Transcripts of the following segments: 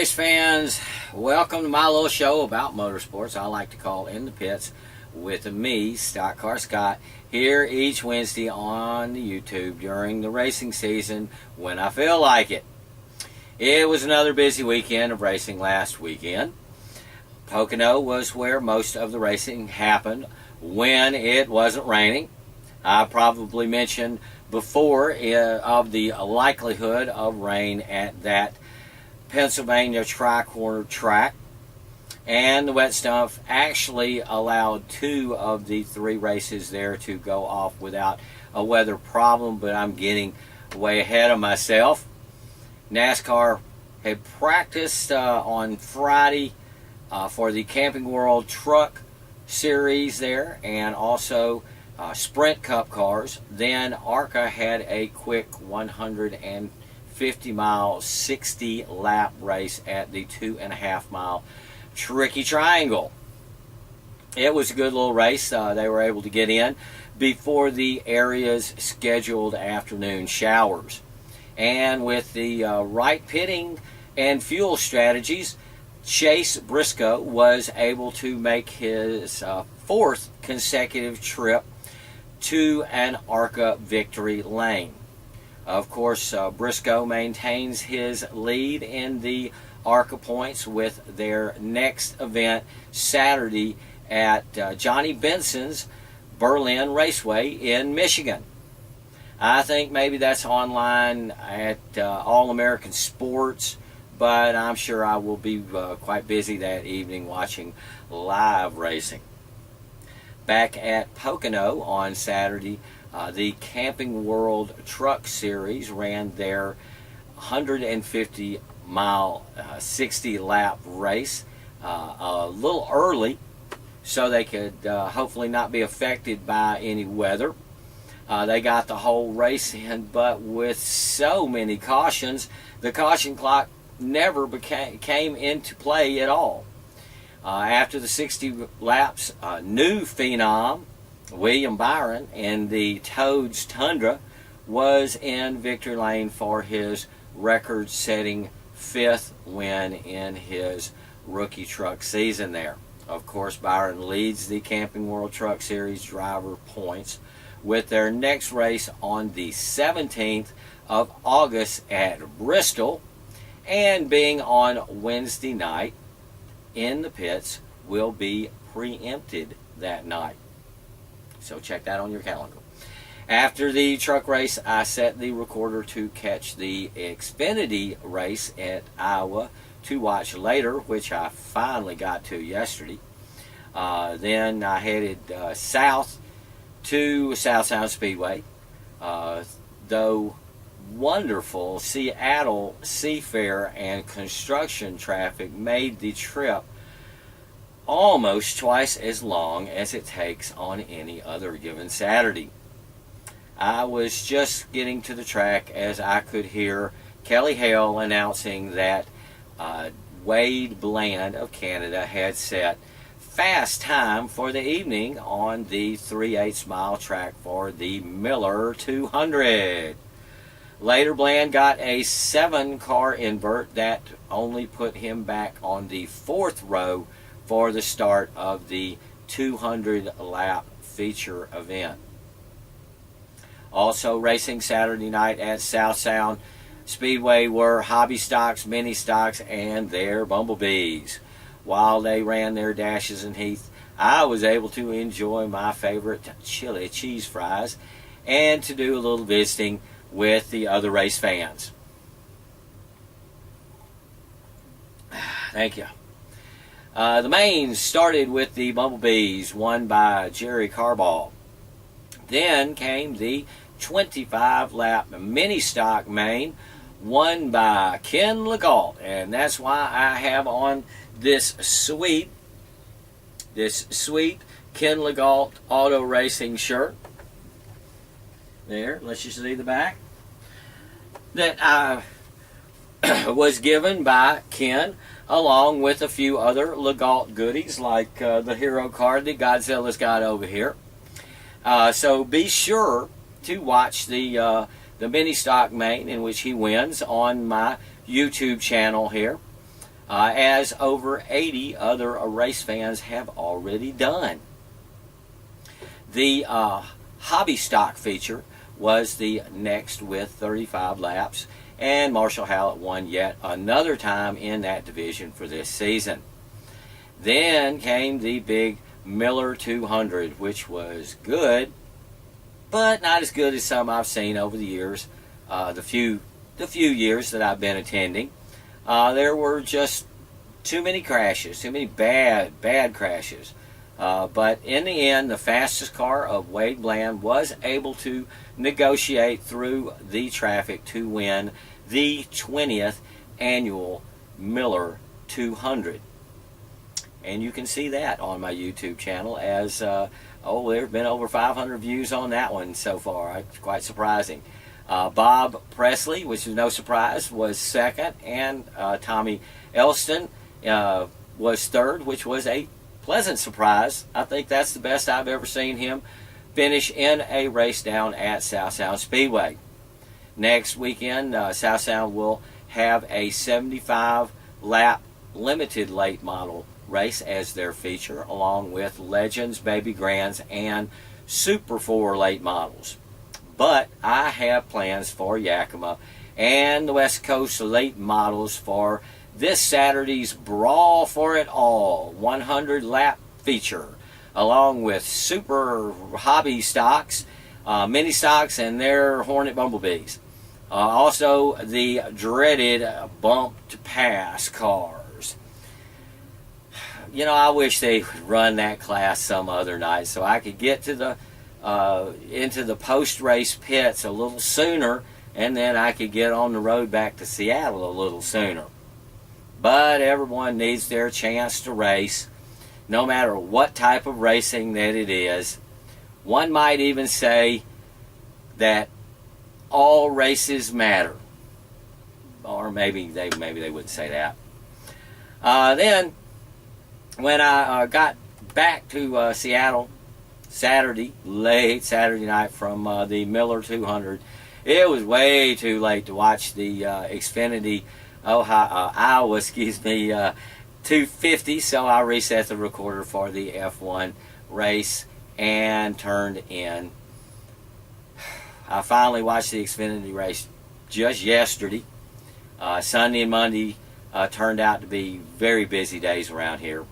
race fans, welcome to my little show about motorsports. I like to call In the Pits with me, StockCar Scott, here each Wednesday on the YouTube during the racing season when I feel like it. It was another busy weekend of racing last weekend. Pocono was where most of the racing happened when it wasn't raining. I probably mentioned before of the likelihood of rain at that Pennsylvania tri-corner track, and the wet stuff actually allowed 2 of the 3 races there to go off without a weather problem, but I'm getting way ahead of myself. NASCAR had practiced on Friday for the Camping World Truck Series there, and also Sprint Cup cars. Then ARCA had a quick 150-mile, 60-lap race at the 2.5-mile Tricky Triangle. It was a good little race. They were able to get in before the area's scheduled afternoon showers. And with the right pitting and fuel strategies, Chase Briscoe was able to make his 4th consecutive trip to an ARCA victory lane. Of course, Briscoe maintains his lead in the ARCA points with their next event Saturday at Johnny Benson's Berlin Raceway in Michigan. I think maybe that's online at All American Sports, but I'm sure I will be quite busy that evening watching live racing. Back at Pocono on Saturday, the Camping World Truck Series ran their 150-mile, 60-lap race a little early so they could hopefully not be affected by any weather. They got the whole race in, but with so many cautions, the caution clock never came into play at all. After the 60 laps, new phenom William Byron in the Toads Tundra was in victory lane for his record-setting 5th win in his rookie truck season there. Of course, Byron leads the Camping World Truck Series driver points with their next race on the 17th of August at Bristol, and being on Wednesday night, In the Pits will be preempted that night. So check that on your calendar. After the truck race, I set the recorder to catch the Xfinity race at Iowa to watch later, which I finally got to yesterday. Then I headed south to South Sound Speedway. Though wonderful Seattle Seafair and construction traffic made the trip almost twice as long as it takes on any other given Saturday. I was just getting to the track as I could hear Kelly Hale announcing that Wade Bland of Canada had set fast time for the evening on the 3/8 mile track for the Miller 200. Later, Bland got a 7-car invert that only put him back on the 4th row for the start of the 200-lap feature event. Also racing Saturday night at South Sound Speedway were hobby stocks, mini stocks, and their bumblebees. While they ran their dashes and heath, I was able to enjoy my favorite chili cheese fries and to do a little visiting with the other race fans. Thank you. The mains started with the bumblebees, won by Jerry Carball. Then came the 25-lap mini stock main, won by Ken Legault, and that's why I have on this sweet Ken Legault auto racing shirt. There, let's just see the back. That I was given by Ken, along with a few other Legault goodies like the hero card that Godzilla's got over here. So be sure to watch the mini stock main in which he wins on my YouTube channel here. as over 80 other race fans have already done. The hobby stock feature was the next with 35 laps, and Marshall Hallett won yet another time in that division for this season. Then came the big Miller 200, which was good, but not as good as some I've seen over the years. The few years that I've been attending, there were just too many crashes, too many bad crashes. But in the end, the fastest car of Wade Bland was able to negotiate through the traffic to win the 20th annual Miller 200. And you can see that on my YouTube channel as, there have been over 500 views on that one so far. It's quite surprising. Bob Presley, which is no surprise, was second, and Tommy Elston was third, which was a pleasant surprise. I think that's the best I've ever seen him finish in a race down at South Sound Speedway. Next weekend, South Sound will have a 75-lap limited late model race as their feature, along with Legends, Baby Grands, and Super 4 late models. But I have plans for Yakima and the West Coast late models for this Saturday's Brawl for It All 100-lap feature, along with super hobby stocks, mini stocks, and their Hornet Bumblebees. Also, the dreaded bumped pass cars. You know, I wish they would run that class some other night so I could get to the into the post-race pits a little sooner, and then I could get on the road back to Seattle a little sooner. But everyone needs their chance to race, no matter what type of racing that it is. One might even say that all races matter. Or maybe they wouldn't say that. Then, when I got back to Seattle late Saturday night from the Miller 200, it was way too late to watch the Xfinity Iowa 250, so I reset the recorder for the F1 race and turned in. I finally watched the Xfinity race just yesterday. Sunday and Monday turned out to be very busy days around here.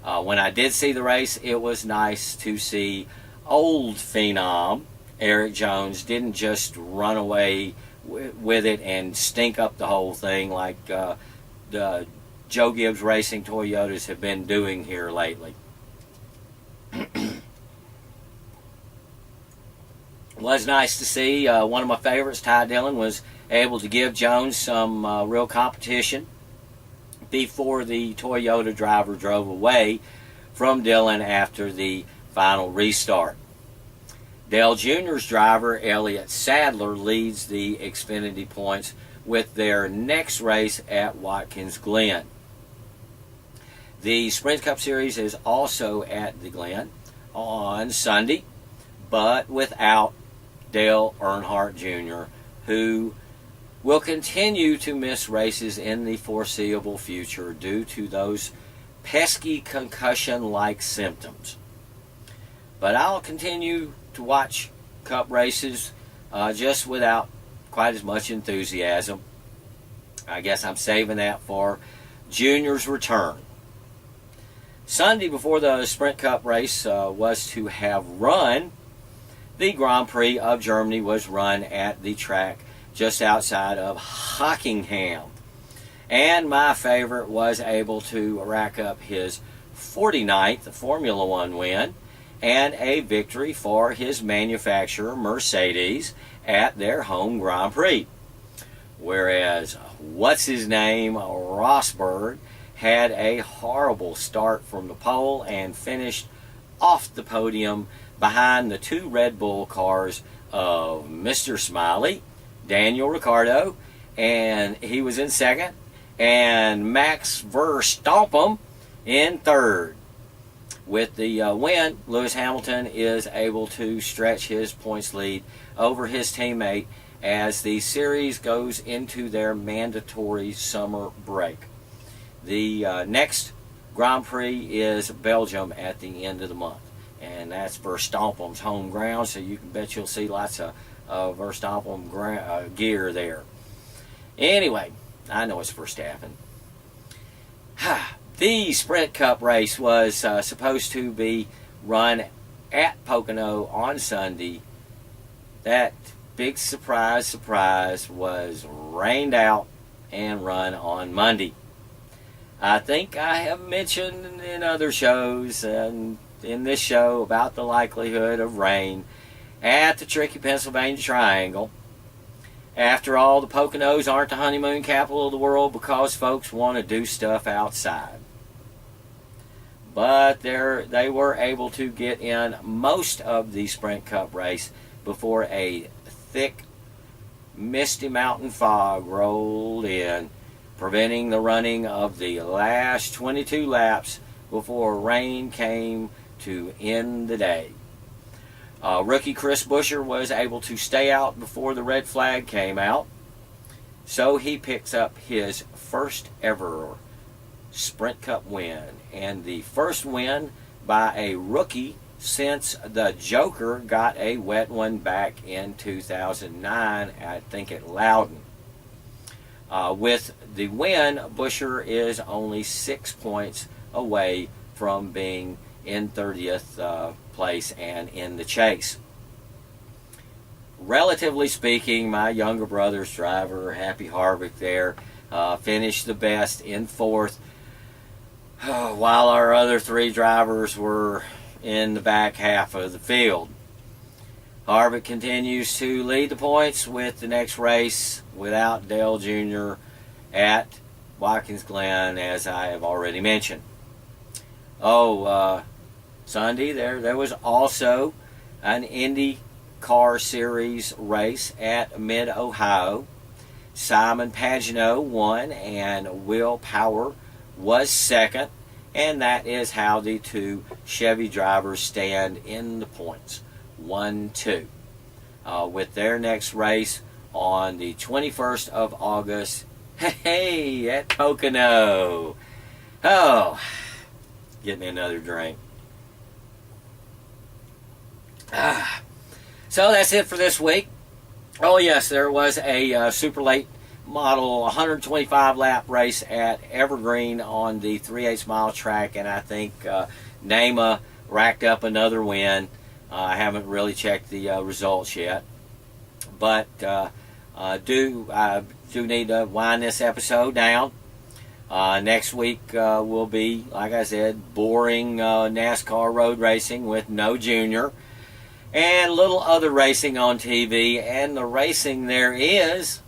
When I did see the race, it was nice to see old phenom Eric Jones didn't just run away with it and stink up the whole thing like the Joe Gibbs Racing Toyotas have been doing here lately. It was nice to see one of my favorites, Ty Dillon, was able to give Jones some real competition before the Toyota driver drove away from Dillon after the final restart. Dale Jr.'s driver, Elliott Sadler, leads the Xfinity points with their next race at Watkins Glen. The Sprint Cup Series is also at the Glen on Sunday, but without Dale Earnhardt Jr., who will continue to miss races in the foreseeable future due to those pesky concussion-like symptoms. But I'll continue to watch Cup races just without quite as much enthusiasm. I guess I'm saving that for Junior's return. Sunday, before the Sprint Cup race was to have run, the Grand Prix of Germany was run at the track just outside of Hockenheim. And my favorite was able to rack up his 49th Formula One win and a victory for his manufacturer, Mercedes, at their home Grand Prix. Whereas, what's-his-name, Rosberg, had a horrible start from the pole and finished off the podium behind the two Red Bull cars of Mr. Smiley, Daniel Ricciardo, and he was in second, and Max Verstappen in third. With the win, Lewis Hamilton is able to stretch his points lead over his teammate as the series goes into their mandatory summer break. The next Grand Prix is Belgium at the end of the month, and that's Verstappen's home ground, so you can bet you'll see lots of Verstappen gear there. Anyway, I know it's Verstappen. The Sprint Cup race was supposed to be run at Pocono on Sunday. That big surprise was rained out and run on Monday. I think I have mentioned in other shows and in this show about the likelihood of rain at the tricky Pennsylvania Triangle. After all, the Poconos aren't the honeymoon capital of the world because folks want to do stuff outside. But they were able to get in most of the Sprint Cup race before a thick, misty mountain fog rolled in, preventing the running of the last 22 laps before rain came to end the day. Rookie Chris Buescher was able to stay out before the red flag came out, so he picks up his first ever Sprint Cup win, and the first win by a rookie since the Joker got a wet one back in 2009, I think at Loudon. With the win, Buescher is only 6 points away from being in 30th place and in the chase. Relatively speaking, my younger brother's driver, Happy Harvick there, finished the best in 4th, while our other 3 drivers were in the back half of the field. Harvick continues to lead the points with the next race without Dale Jr. at Watkins Glen, as I have already mentioned. Sunday there was also an IndyCar Series race at Mid-Ohio. Simon Pagenaud won and Will Power was second, and that is how the 2 Chevy drivers stand in the points, 1-2. With their next race on the 21st of August, at Pocono. Oh, get me another drink. So that's it for this week. Oh yes, there was a super late model 125 lap race at Evergreen on the 3/8 mile track, and I think Nama racked up another win. I haven't really checked the results yet, but do need to wind this episode down. Next week will be, like I said, boring NASCAR road racing with no Junior, and little other racing on TV, and the racing there is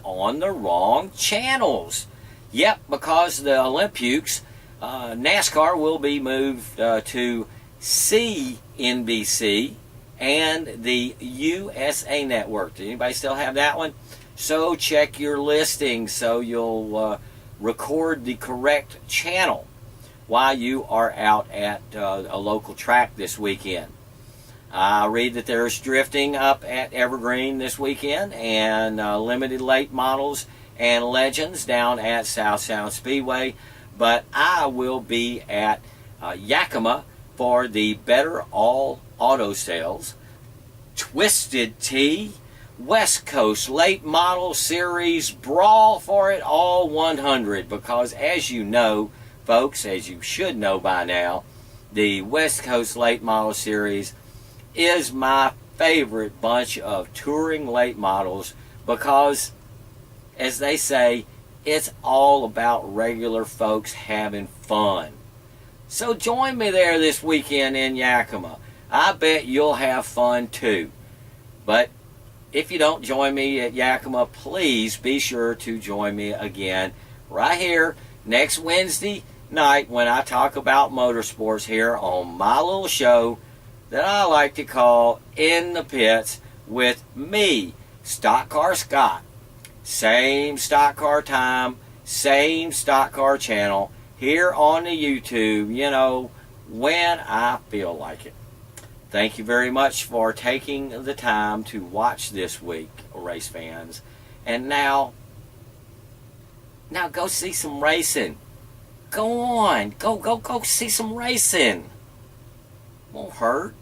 on the wrong channels. Yep, because the Olympics, NASCAR will be moved to CNBC and the USA Network. Does anybody still have that one? So check your listings so you'll record the correct channel while you are out at a local track this weekend. I read that there's drifting up at Evergreen this weekend, and limited late models and legends down at South Sound Speedway. But I will be at Yakima for the Better All Auto Sales, Twisted Tea, West Coast Late Model Series, Brawl for It All 100. Because as you know, folks, as you should know by now, the West Coast Late Model Series is my favorite bunch of touring late models because, as they say, it's all about regular folks having fun. So join me there this weekend in Yakima. I bet you'll have fun too. But if you don't join me at Yakima, please be sure to join me again right here next Wednesday night when I talk about motorsports here on my little show that I like to call In the Pits with me, StockCar Scott. Same StockCar time, same StockCar channel, here on the YouTube, when I feel like it. Thank you very much for taking the time to watch this week, race fans. And now, Now go see some racing. Go on. Go see some racing. Won't hurt.